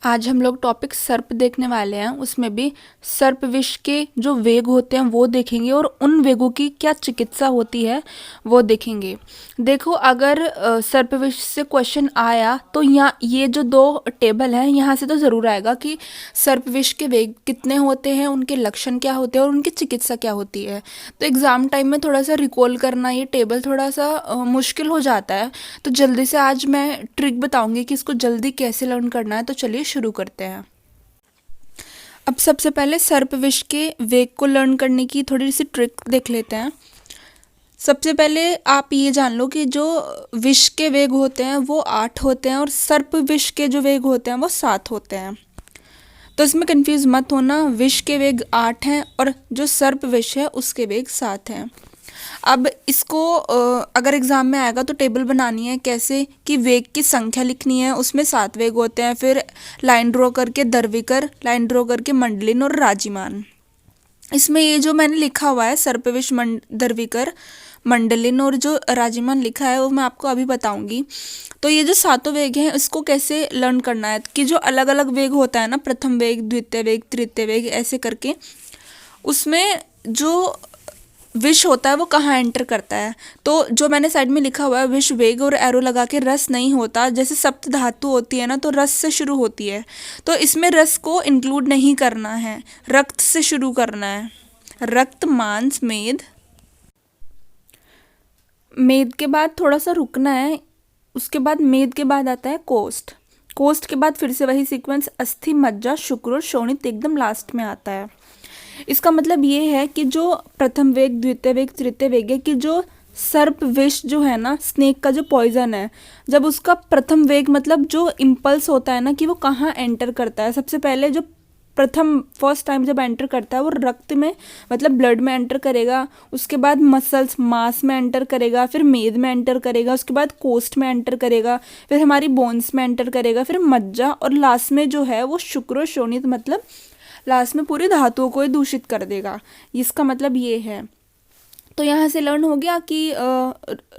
आज हम लोग टॉपिक सर्प देखने वाले हैं। उसमें भी सर्प विष के जो वेग होते हैं वो देखेंगे और उन वेगों की क्या चिकित्सा होती है वो देखेंगे। देखो, अगर सर्प विष से क्वेश्चन आया तो यहाँ ये जो दो टेबल हैं यहाँ से तो ज़रूर आएगा कि सर्प विष के वेग कितने होते हैं, उनके लक्षण क्या होते हैं और उनकी चिकित्सा क्या होती है। तो एग्ज़ाम टाइम में थोड़ा सा रिकॉल करना ये टेबल थोड़ा सा मुश्किल हो जाता है। तो जल्दी से आज मैं ट्रिक बताऊंगी कि इसको जल्दी कैसे लर्न करना है। तो चलिए शुरू करते हैं। अब सबसे पहले सर्प विष के वेग को लर्न करने की थोड़ी सी ट्रिक देख लेते हैं। सबसे पहले आप ये जान लो कि जो विष के वेग होते हैं वो 8 होते हैं और सर्प विष के जो वेग होते हैं वो 7 होते हैं। तो इसमें कंफ्यूज मत होना, विष के वेग 8 हैं और जो सर्प विष है उसके वेग 7 हैं। अब इसको अगर एग्ज़ाम में आएगा तो टेबल बनानी है कैसे कि वेग की संख्या लिखनी है, उसमें 7 वेग होते हैं, फिर लाइन ड्रॉ करके दर्विकर, लाइन ड्रॉ करके मंडलिन और राजिमान। इसमें ये जो मैंने लिखा हुआ है सर्पविश दर्विकर मंडलिन और जो राजिमान लिखा है वो मैं आपको अभी बताऊंगी। तो ये जो सातों वेग हैं इसको कैसे लर्न करना है कि जो अलग अलग वेग होता है ना, प्रथम वेग, द्वितीय वेग, तृतीय वेग, ऐसे करके उसमें जो विष होता है वो कहाँ एंटर करता है। तो जो मैंने साइड में लिखा हुआ है विष वेग और एरो लगा के रस नहीं होता, जैसे सप्त धातु होती है ना तो रस से शुरू होती है, तो इसमें रस को इंक्लूड नहीं करना है, रक्त से शुरू करना है। रक्त, मांस, मेद, मेद के बाद थोड़ा सा रुकना है, उसके बाद मेद के बाद आता है कोष्ठ, कोष्ठ के बाद फिर से वही सीक्वेंस अस्थि, मज्जा, शुक्र और शोणित एकदम लास्ट में आता है। इसका मतलब ये है कि जो प्रथम वेग, द्वितीय वेग, तृतीय वेग है कि जो सर्प विष जो है ना, स्नेक का जो पॉइजन है, जब उसका प्रथम वेग मतलब जो इम्पल्स होता है ना कि वो कहाँ एंटर करता है, सबसे पहले जो प्रथम फर्स्ट टाइम जब एंटर करता है वो रक्त में मतलब ब्लड में एंटर करेगा, उसके बाद मसल्स मांस में एंटर करेगा, फिर मेद में एंटर करेगा, उसके बाद कोस्ट में एंटर करेगा, फिर हमारी बोन्स में एंटर करेगा, फिर मज्जा और लास्ट में जो है वो शुक्र शोणित मतलब लास्ट में पूरी धातुओं को दूषित कर देगा। इसका मतलब ये है। तो यहाँ से लर्न हो गया कि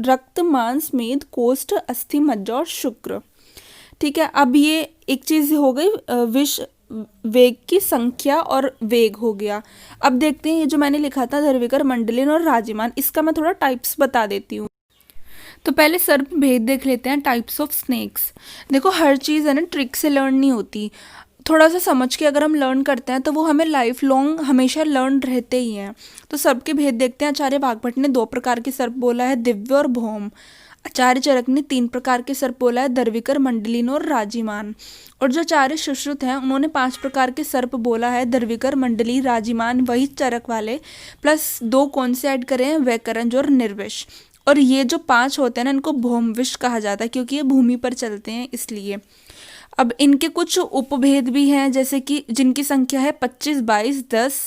रक्त, मांस, मेद, कोष्ठ, अस्थि, मज्जा और शुक्र। ठीक है, अब ये एक चीज़ हो गई विष वेग की संख्या और वेग हो गया। अब देखते हैं ये जो मैंने लिखा था दर्विकर, मंडलिन और राजिमान, इसका मैं थोड़ा टाइप्स बता देती हूँ। तो पहले सर्प भेद देख लेते हैं, टाइप्स ऑफ स्नेक्स। देखो, हर चीज़ है ना ट्रिक से लर्न नहीं होती, थोड़ा सा समझ के अगर हम लर्न करते हैं तो वो हमें लाइफ लॉन्ग हमेशा लर्न रहते ही हैं। तो सर्प के भेद देखते हैं। आचार्य वाग्भट ने 2 प्रकार के सर्प बोला है, दिव्य और भौम। आचार्य चरक ने 3 प्रकार के सर्प बोला है, दर्विकर, मंडलिन और राजिमान। और जो आचार्य सुश्रुत हैं उन्होंने 5 प्रकार के सर्प बोला है, दर्विकर, मंडली, राजिमान, वही चरक वाले, प्लस 2 कौन से ऐड करें हैं, वैकरंज और निर्विष। और ये जो 5 होते हैं ना इनको भौमविष कहा जाता है क्योंकि ये भूमि पर चलते हैं इसलिए। अब इनके कुछ उपभेद भी हैं, जैसे कि जिनकी संख्या है 25, 22, 10,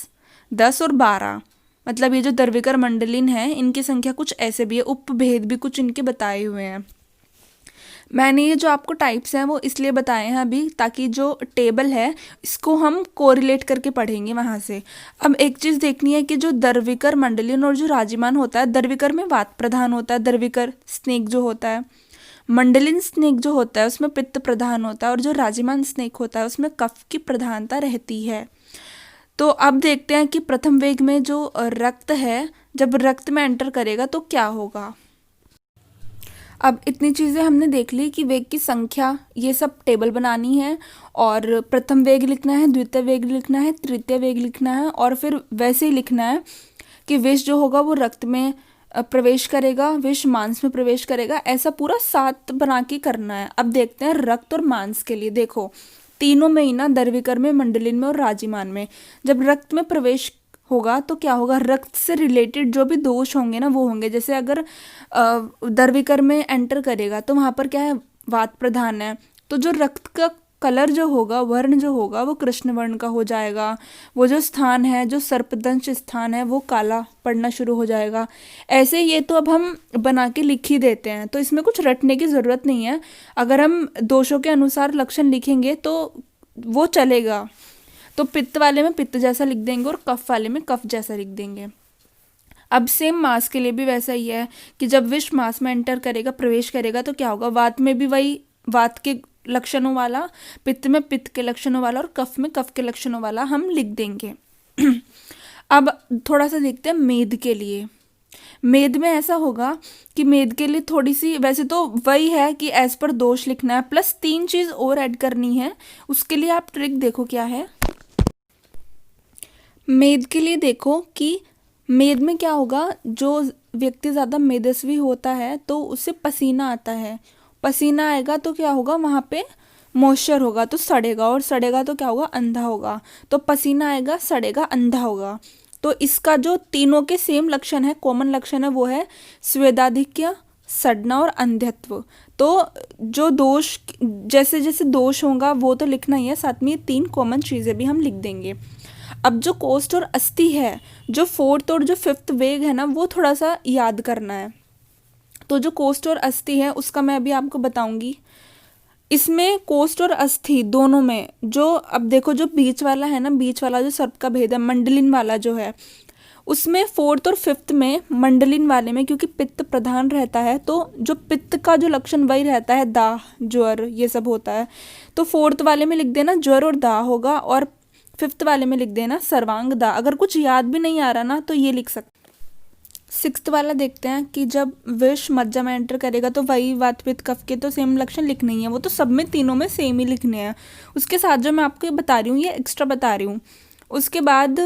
10 और 12। मतलब ये जो दर्विकर मंडलिन है इनकी संख्या कुछ ऐसे भी है, उपभेद भी कुछ इनके बताए हुए हैं। मैंने ये जो आपको टाइप्स हैं वो इसलिए बताए हैं अभी ताकि जो टेबल है इसको हम कोरिलेट करके पढ़ेंगे वहाँ से। अब एक चीज़ देखनी है कि जो दर्विकर, मंडलिन और जो राजिमान होता है, दर्विकर में वात प्रधान होता है, दर्विकर स्नेक जो होता है। मंडलिन स्नेक जो होता है उसमें पित्त प्रधान होता है और जो राजिमान स्नेक होता है उसमें कफ की प्रधानता रहती है। तो अब देखते हैं कि प्रथम वेग में जो रक्त है जब रक्त में एंटर करेगा तो क्या होगा। अब इतनी चीज़ें हमने देख ली कि वेग की संख्या, ये सब टेबल बनानी है और प्रथम वेग लिखना है, द्वितीय वेग लिखना है, तृतीय वेग लिखना है और फिर वैसे ही लिखना है कि विष जो होगा वो रक्त में प्रवेश करेगा, विष मांस में प्रवेश करेगा, ऐसा पूरा 7 बना के करना है। अब देखते हैं रक्त और मांस के लिए। देखो, तीनों में ही ना, दर्विकर में, मंडलिन में और राजिमान में, जब रक्त में प्रवेश होगा तो क्या होगा, रक्त से रिलेटेड जो भी दोष होंगे ना वो होंगे। जैसे अगर दर्विकर में एंटर करेगा तो वहाँ पर क्या है, वात प्रधान है, तो जो रक्त का कलर जो होगा, वर्ण जो होगा वो कृष्ण वर्ण का हो जाएगा। वो जो स्थान है, जो सर्पदंश स्थान है, वो काला पड़ना शुरू हो जाएगा। ऐसे ये तो अब हम बना के लिख ही देते हैं, तो इसमें कुछ रटने की ज़रूरत नहीं है। अगर हम दोषों के अनुसार लक्षण लिखेंगे तो वो चलेगा। तो पित्त वाले में पित्त जैसा लिख देंगे और कफ वाले में कफ जैसा लिख देंगे। अब सेम मांस के लिए भी वैसा ही है कि जब विष मांस में एंटर करेगा, प्रवेश करेगा तो क्या होगा, वात में भी वही वात के लक्षणों वाला, पित्त में पित्त के लक्षणों वाला और कफ में कफ के लक्षणों वाला हम लिख देंगे। अब थोड़ा सा देखते हैं मेद के लिए। मेद में ऐसा होगा कि मेद के लिए थोड़ी सी, वैसे तो वही है कि एज पर दोष लिखना है, प्लस 3 चीज़ और ऐड करनी है। उसके लिए आप ट्रिक देखो क्या है। मेद के लिए देखो कि मेद में क्या होगा, जो व्यक्ति ज़्यादा मेदस्वी होता है तो उससे पसीना आता है। पसीना आएगा तो क्या होगा, वहाँ पे मॉइस्चर होगा तो सड़ेगा, और सड़ेगा तो क्या होगा, अंधा होगा। तो पसीना आएगा, सड़ेगा, अंधा होगा। तो इसका जो तीनों के सेम लक्षण है, कॉमन लक्षण है, वो है स्वेदाधिक्य, सड़ना और अंधत्व। तो जो दोष, जैसे जैसे दोष होगा वो तो लिखना ही है, साथ में ये 3 कॉमन चीज़ें भी हम लिख देंगे। अब जो कोष्ठ और अस्थि है, जो 4th और जो 5th वेग है ना, वो थोड़ा सा याद करना है। तो जो कोष्ठ और अस्थि है उसका मैं अभी आपको बताऊंगी। इसमें कोष्ठ और अस्थि दोनों में जो, अब देखो जो बीच वाला है ना, बीच वाला जो सर्प का भेद है, मंडलिन वाला जो है, उसमें 4th और 5th में मंडलिन वाले में क्योंकि पित्त प्रधान रहता है, तो जो पित्त का जो लक्षण वही रहता है, दाह, ज्वर, ये सब होता है। तो 4th वाले में लिख देना ज्वर और दाह होगा, और 5th वाले में लिख देना सर्वांग दाह। अगर कुछ याद भी नहीं आ रहा ना तो ये लिख सकते। 6th वाला देखते हैं कि जब विष मज्जा में एंटर करेगा तो वही वात पित्त कफ के तो सेम लक्षण लिखने ही है, वो तो सब में तीनों में सेम ही लिखने हैं। उसके साथ जो मैं आपको ये बता रही हूँ ये एक्स्ट्रा बता रही हूँ। उसके बाद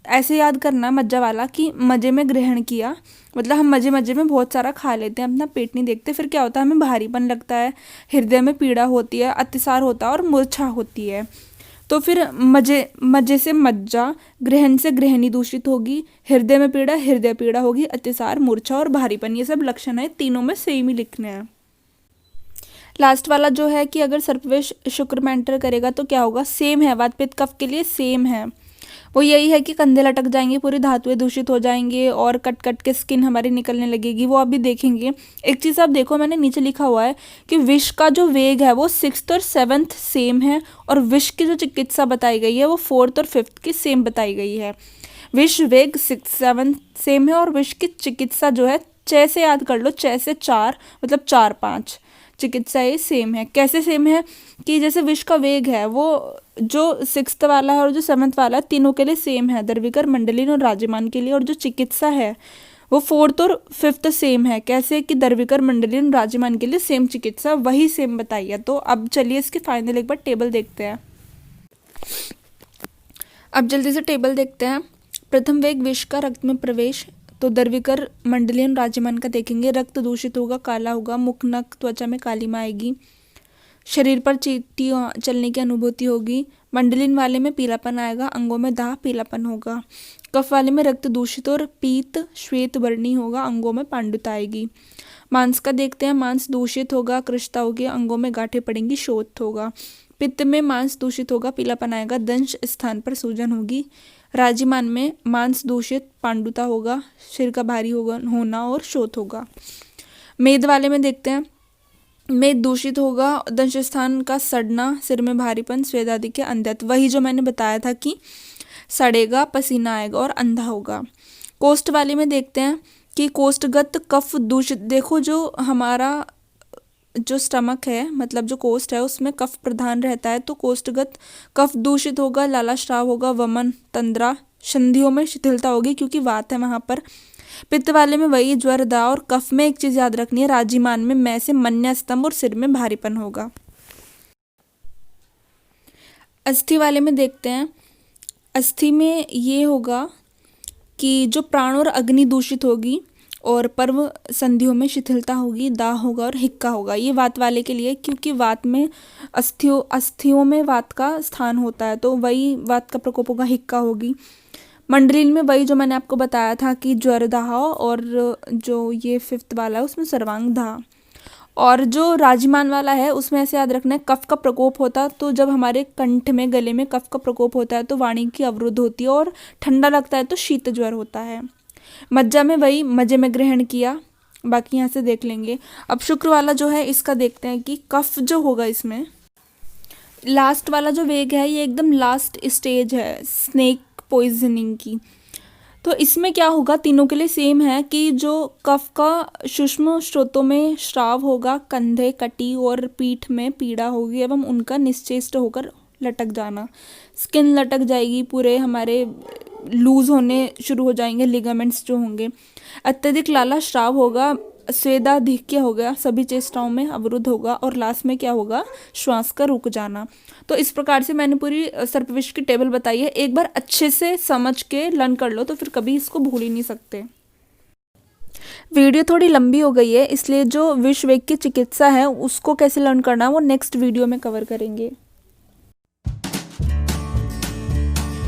ऐसे याद करना मज्जा वाला कि मजे में ग्रहण किया, मतलब हम मजे मजे में बहुत सारा खा लेते हैं, अपना पेट नहीं देखते, फिर क्या होता है, हमें भारीपन लगता है, हृदय में पीड़ा होती है, अतिसार होता है और मूर्छा होती है। तो फिर मजे मजे से मज्जा, ग्रहण से ग्रहणी दूषित होगी, हृदय में पीड़ा, हृदय पीड़ा होगी, अतिसार, मूर्छा और भारीपन, ये सब लक्षण है, तीनों में सेम ही लिखने हैं। लास्ट वाला जो है कि अगर सर्पविष शुक्र में एंटर करेगा तो क्या होगा, सेम है, वात पित्त कफ के लिए सेम है। वो यही है कि कंधे लटक जाएंगे, पूरी धातुएं दूषित हो जाएंगे और कट कट के स्किन हमारी निकलने लगेगी, वो अभी देखेंगे। एक चीज़ आप देखो, मैंने नीचे लिखा हुआ है कि विष का जो वेग है वो 6th और 7th सेम है, और विष की जो चिकित्सा बताई गई है वो 4th और 5th की सेम बताई गई है। विष वेग 6th 7th सेम है, और विष की चिकित्सा जो है 6 से याद कर लो, 6 से 4 मतलब 4-5 चिकित्सा ये सेम है। कैसे सेम है कि जैसे विष का वेग है वो जो 6th वाला है और जो 7th वाला है तीनों के लिए सेम है, दर्विकर, मंडलिन और राजमान के लिए, और जो चिकित्सा है वो 4th और 5th सेम है। कैसे कि दर्विकर, मंडलिन और राजमान के लिए सेम चिकित्सा, वही सेम बताई है। तो अब चलिए इसके फाइनल एक बार टेबल देखते हैं। अब जल्दी से टेबल देखते हैं। प्रथम वेग विष का रक्त में प्रवेश, तो दर्विकर, मंडलियन, राजमान का देखेंगे। रक्त दूषित होगा, काला होगा, मुख, नक, त्वचा में कालिमा आएगी, शरीर पर चींटी चलने की अनुभूति होगी। मंडलिन वाले में पीलापन आएगा, अंगों में दाह, पीलापन होगा। कफ वाले में रक्त दूषित और पीत श्वेत वर्णी होगा, अंगों में पांडुता आएगी। मांस का देखते हैं, मांस दूषित होगा, कृष्णता होगी, अंगों में गांठें पड़ेंगी, शोथ होगा। पित्त में मांस दूषित होगा, पीलापन आएगा, दंश स्थान पर सूजन होगी। राजिमान में मांस दूषित, पांडुता होगा, सिर का भारी होना और शोथ होगा। मेद वाले में देखते हैं, मेद दूषित होगा, दंश स्थान का सड़ना, सिर में भारीपन, स्वेदाधिक्य, अंधत्व, वही जो मैंने बताया था कि सड़ेगा, पसीना आएगा और अंधा होगा। कोष्ठ वाले में देखते हैं कि कोष्ठगत कफ दूषित, देखो जो हमारा जो स्टमक है मतलब जो कोष्ठ है उसमें कफ प्रधान रहता है, तो कोष्ठगत कफ दूषित होगा, लाला स्राव होगा, वमन, तंद्रा, संधियों में शिथिलता होगी क्योंकि वात है वहाँ पर। पित्त वाले में वही ज्वर, दाह, और कफ में एक चीज़ याद रखनी है, राजिमान में मैं से मन्या स्तंभ और सिर में भारीपन होगा। अस्थि वाले में देखते हैं, अस्थि में ये होगा कि जो प्राण और अग्नि दूषित होगी, और पर्व संधियों में शिथिलता होगी, दाह होगा और हिक्का होगा। ये वात वाले के लिए, क्योंकि वात में अस्थियों में वात का स्थान होता है, तो वही वात का प्रकोप होगा, हिक्का होगी। मंडलीन में वही जो मैंने आपको बताया था कि ज्वर, दाह, और जो ये 5th वाला है उसमें सर्वांग दाह। और जो राजमान वाला है उसमें ऐसे याद रखना है, कफ का प्रकोप होता, तो जब हमारे कंठ में, गले में कफ का प्रकोप होता है तो वाणी की अवरुद्ध होती है, और ठंडा लगता है तो शीत ज्वर होता है। मज्जा में वही मजे में ग्रहण किया, बाकी यहाँ से देख लेंगे। अब शुक्र वाला जो है इसका देखते हैं कि कफ जो होगा इसमें, लास्ट वाला जो वेग है ये एकदम लास्ट स्टेज है स्नेक पॉइजनिंग की। तो इसमें क्या होगा, तीनों के लिए सेम है कि जो कफ का सूक्ष्म स्रोतों में स्राव होगा, कंधे, कटी और पीठ में पीड़ा होगी एवं उनका निश्चेष्ट होकर लटक जाना, स्किन लटक जाएगी, पूरे हमारे लूज होने शुरू हो जाएंगे, लिगामेंट्स जो होंगे, अत्यधिक लाला स्राव होगा, स्वेदाधिक्य हो गया, सभी चेष्टाओं में अवरुद्ध होगा और लास्ट में क्या होगा, श्वास का रुक जाना। तो इस प्रकार से मैंने पूरी सर्पविष की टेबल बताई है। एक बार अच्छे से समझ के लर्न कर लो तो फिर कभी इसको भूल ही नहीं सकते। वीडियो थोड़ी लंबी हो गई है, इसलिए जो विष वेग की चिकित्सा है उसको कैसे लर्न करना है वो नेक्स्ट वीडियो में कवर करेंगे।